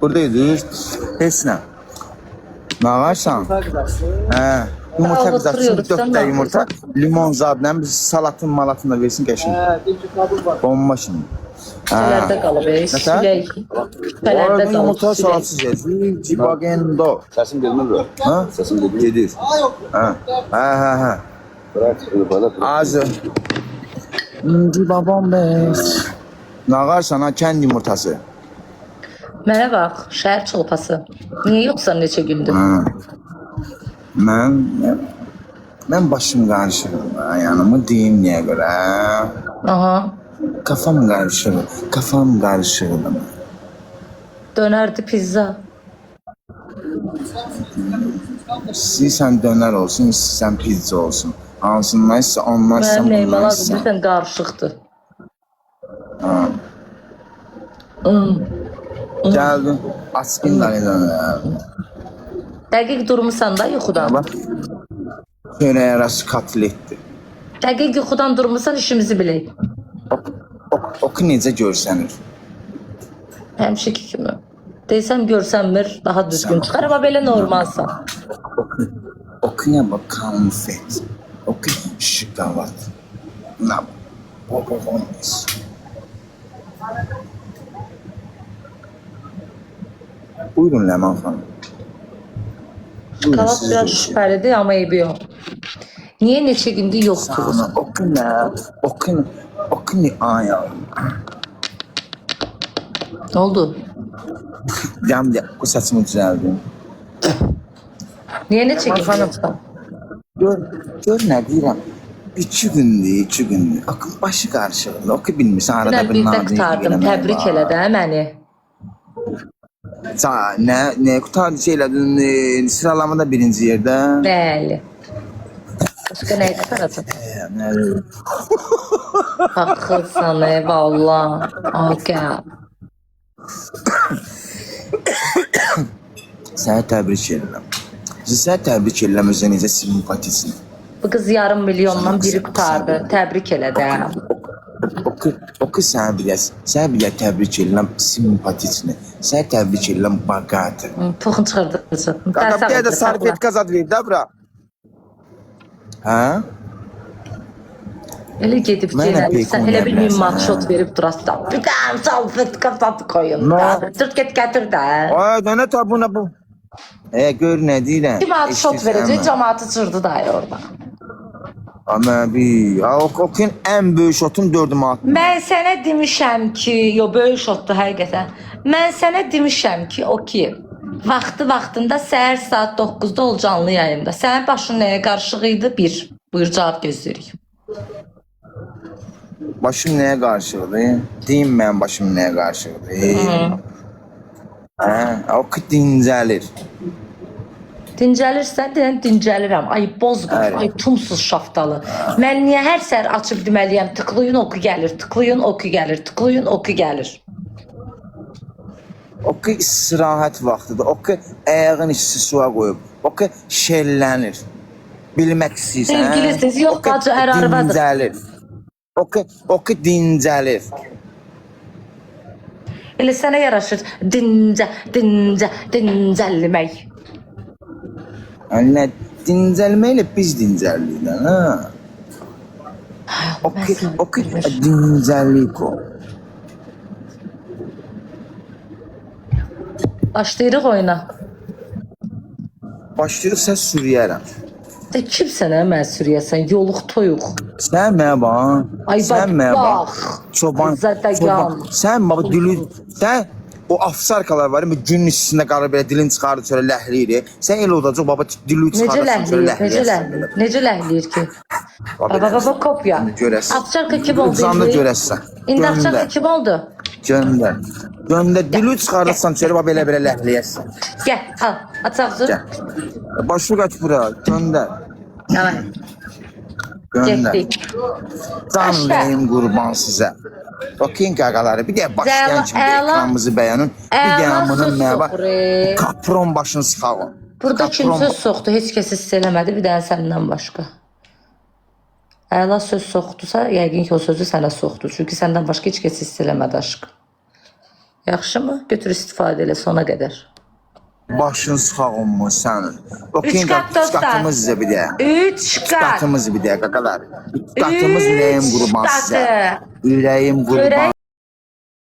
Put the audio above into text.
Buradayız. Hesna. Ne ağarsan? Yumurta kızartsın, 4 də yumurta, limon zadla biz salatın malatını da versin qəşin. Bomba şimdi. Şüphelerde qalıb, şülək. Şüphelerde Orada qalıb, yumurta şülək. salatsız yazıyor. Cibagendo. Sesim gelmez mi? Ha? Sesim gelmez. Gedir. Ha. Bırak bana. Azı. Cibabam beş. Ne ağarsan ha, kənd yumurtası. Mənə bax, şəhər çolpası. Niyə yoxsan neçə gündür? Ben başım karışır. Yanımı diyeyim niye göre. Aha. Kafam karışır. Kafam karışır. Dönərdi pizza. İstəyirsən döner olsun, istəyirsən pizza olsun. Hansından ise ondan ise Mənim neyim bundan aladı, ise. bilsən qarışıqdır. Geldin. Açqın da döner. Dəqiq durmusan da yuxudan. Bak. Çörək arası katlettir. Dəqiq yuxudan durmusan işimizi bilək. Oku necə görsənir. Həmişəki kimi. Deysəm görsənmir, daha düzgün çıxar, amma belə normalsan. Okuya bak konfet. Oku şokolat. Ne bu? Olmaz. Buyurun Leman Hanım. Şokolat biraz şübhəlidir, amma eybi yox. Niyə neçə gündür yoxdur? Oku ne ayağım. Ne oldu? Yam bu saçımı düzeldim. Niyə neçə gündür? Gör ne deyirəm. 2 gündür. Akın başı qarışıqdır. Oku bilmirsən arada Dünən bir birdə nadir qutardım, təbrik elə də məni. Ne qutardı elədin? Sıralamada birinci yerdə. Bəli. Başqa nə qutaracaq? Haqqılsan, vallah. Aga. Səni təbrik edirəm. Səni təbrik edirəm özünə necə simpatisini. Bu qız yarım milyondan biri qutardı. Təbrik elə də. Oku səni bir təbrik edirəm simpatisini. Səni təbrik edirəm baqatı. Puxun çıxırdıracaq. Qaqam bir də sarfetka zad ver də bura. Hə? Elə gedib gəlirsən, elə bir minmat verib durasın. Bir dənə salfetka zad koyun da. Dur get gətir də. Ay, dənə tabuna bu. Gör nə deyirəm. Bir manat şot verəcək, cəmaatı çırdı dayı orada. Amma bir, okun ən böyük şotun 4 manat. Mən sənə demişəm ki, böyük şotdur həqiqətən. Mən sənə demişəm ki, vaxtında səhər saat 9-da ol canlı yayında. Sənin başın nəyə qarışıq idi? Bir. Buyur, cavab gözləyirik. Başım nəyə qarışıqdır? Deyim mən başım nəyə qarışıqdır? Oku dincəlir. Dincəlirsən, deyən dincəlirəm. Ay bozqur, ay tumsuz şaftalı. Mən niyə hər səhər açıb deməliyəm, tıklayın oku gəlir, tıklayın oku gəlir, tıklayın oku gəlir. Oku istirahət vaxtıdır. Oku ayağın içi suya qoyub. Oku şellənir. Bilmək istəyirsən. Sevgilisiniz, yox bacı, ər-arvadır. Dincəlir. Oku dincəlir. Elə sənə yaraşır dincəlmək. Anne, dincəlməklə biz dincəlirik, ha? Oku dincəlik o. Başlayırıq oyuna. Başlayırıq, sən sürüyərəm. Kim sənə mən sürüyəsən? Yoluq toyuq. Sən mənə bax. Ay bax. Çoban. Sən baba dili, sən o afsarkalar var, günün üstündə qalır belə dilin çıxardı sonra ləhliyir. Sən elə olacaq baba dili çıxarırsan sonra ləhliyir. Necə ləhliyir ki? Baba kopya. Afsarka kim oldu? Uzanda görəsən. İndi afsarka kim oldu? Göndər. Dili çıxarırsan sonra belə ləhliyəsən. Gəl, al, açaqdır. Başı qaç bura, göndər. Tamam. Göndər. Getdik. Canlıyım qurban sizə. Bakın qaqaları, bir də başlayan kimi ekranımızı bəyənin. Bir də bunun nə var? Kapron başını sıxalım. Burada kimsə soxdu, heç kəs hiss eləmədi, bir dənə səndən başqa. əla söz soxdusa, yəqin ki, o sözü sənə soxdu. Çünki səndən başqa heç kəs hiss eləmədi aşkım. Yaxşımı? Götür istifadə elə sona qədər. Başın sağ olmuş sənin. Üç qat dostlar. Qatımız bizə bir də. 3 qat. Qatımız bir də qaqalar. Qatımız ürəyim qurban sizə. Üç qatı. Ürəyim qurban